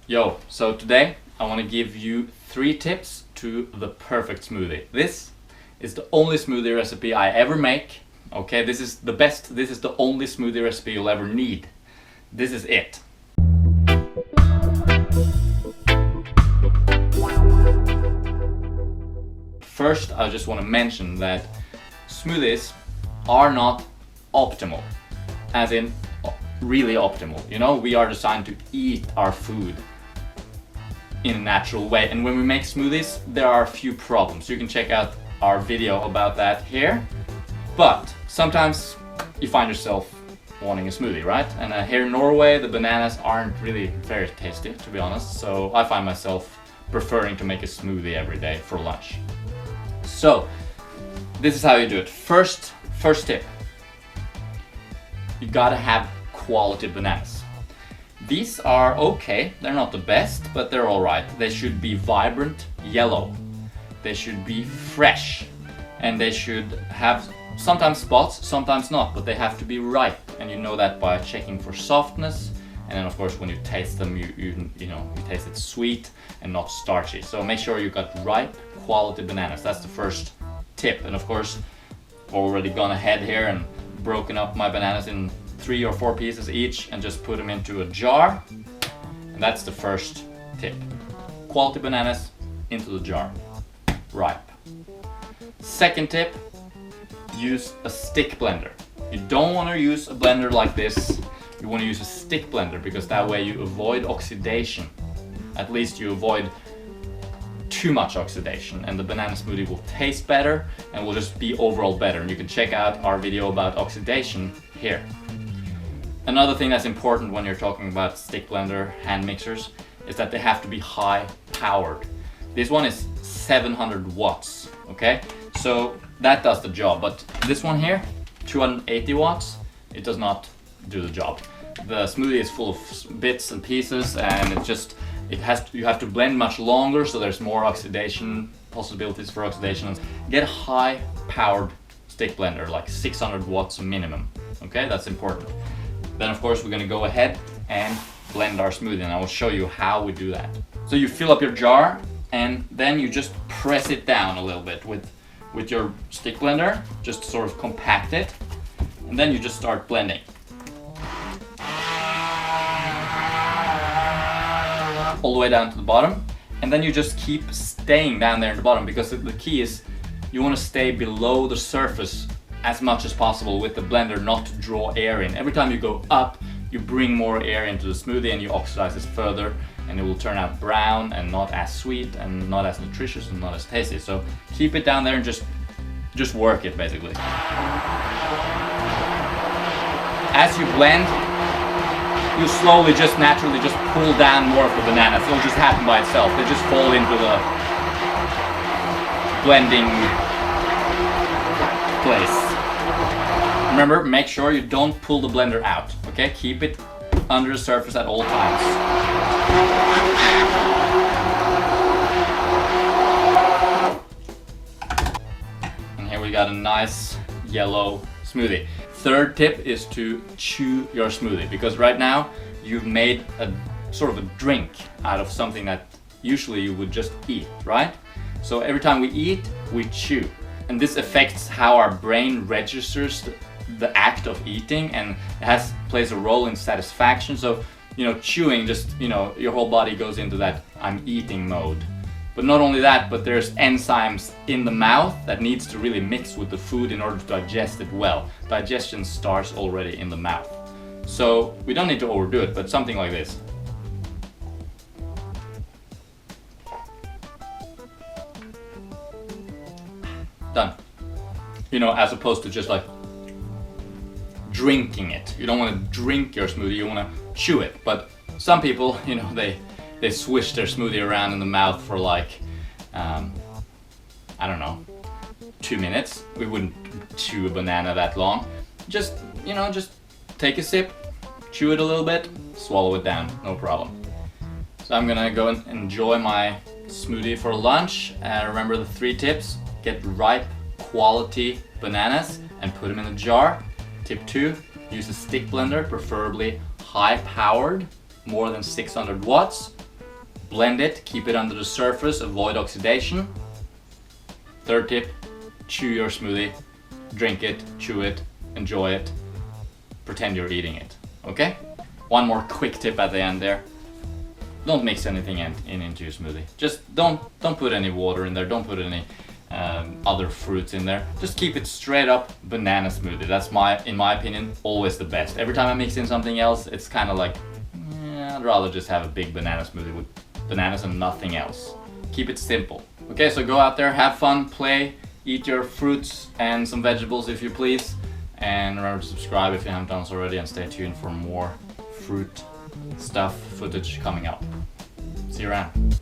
Yo, so today I want to give you 3 tips to the perfect smoothie. This is the only smoothie recipe I ever make. Okay, this is the best, this is the only smoothie recipe you'll ever need. This is it. First, I just want to mention that smoothies are not optimal, as in really optimal. You know, we are designed to eat our food in a natural way, and when we make smoothies there are a few problems. You can check out our video about that here, but sometimes you find yourself wanting a smoothie, right? And here in Norway the bananas aren't really very tasty, to be honest, so I find myself preferring to make a smoothie every day for lunch. So this is how you do it. First tip, you gotta have quality bananas. These are okay, they're not the best, but they're alright. They should be vibrant yellow, they should be fresh, and they should have sometimes spots, sometimes not, but they have to be ripe, and you know that by checking for softness. And then of course when you taste them, you taste it sweet and not starchy. So make sure you got ripe quality bananas. That's the first tip. And of course I've already gone ahead here and broken up my bananas in 3 or 4 pieces each and just put them into a jar. And that's the first tip. Quality bananas into the jar. Ripe. Second tip, use a stick blender. You don't want to use a blender like this. You want to use a stick blender because that way you avoid oxidation. At least you avoid too much oxidation, and the banana smoothie will taste better and will just be overall better. And you can check out our video about oxidation here. Another thing that's important when you're talking about stick blender hand mixers is that they have to be high powered. This one is 700 watts, okay? So that does the job, but this one here, 280 watts, it does not do the job. The smoothie is full of bits and pieces, and you have to blend much longer, so there's more oxidation, possibilities for oxidation. Get a high powered stick blender, like 600 watts minimum, okay? That's important. Then of course we're gonna go ahead and blend our smoothie, and I will show you how we do that. So you fill up your jar and then you just press it down a little bit with your stick blender, just sort of compact it, and then you just start blending. All the way down to the bottom, and then you just keep staying down there at the bottom, because the key is you want to stay below the surface as much as possible with the blender, not to draw air in. Every time you go up, you bring more air into the smoothie and you oxidize it further, and it will turn out brown and not as sweet and not as nutritious and not as tasty. So keep it down there and just work it basically. As you blend, you slowly just naturally just pull down more of the bananas. It'll just happen by itself. They just fall into the blending place. Remember, make sure you don't pull the blender out, okay? Keep it under the surface at all times. And here we got a nice yellow smoothie. Third tip is to chew your smoothie, because right now you've made a sort of a drink out of something that usually you would just eat, right? So every time we eat, we chew. And this affects how our brain registers the act of eating, and it plays a role in satisfaction. So, chewing, just, your whole body goes into that I'm eating mode. But not only that, but there's enzymes in the mouth that needs to really mix with the food in order to digest it well. Digestion starts already in the mouth. So we don't need to overdo it, but something like this. Done. As opposed to just like drinking it. You don't want to drink your smoothie, you want to chew it. But some people, they swish their smoothie around in the mouth for like, I don't know, 2 minutes. We wouldn't chew a banana that long. Just take a sip, chew it a little bit, swallow it down, no problem. So I'm gonna go and enjoy my smoothie for lunch. Remember the 3 tips: get ripe, quality bananas and put them in a jar. Tip 2, use a stick blender, preferably high powered, more than 600 watts. blend it, keep it under the surface, avoid oxidation. Third tip, chew your smoothie, drink it, chew it, enjoy it, pretend you're eating it, okay? One more quick tip at the end there. Don't mix anything into your smoothie. Just don't put any water in there, don't put any other fruits in there. Just keep it straight up banana smoothie. That's in my opinion, always the best. Every time I mix in something else, it's kind of like, I'd rather just have a big banana smoothie with bananas and nothing else. Keep it simple. Okay, so go out there, have fun, play, eat your fruits and some vegetables if you please. And remember to subscribe if you haven't done so already, and stay tuned for more fruit stuff footage coming up. See you around.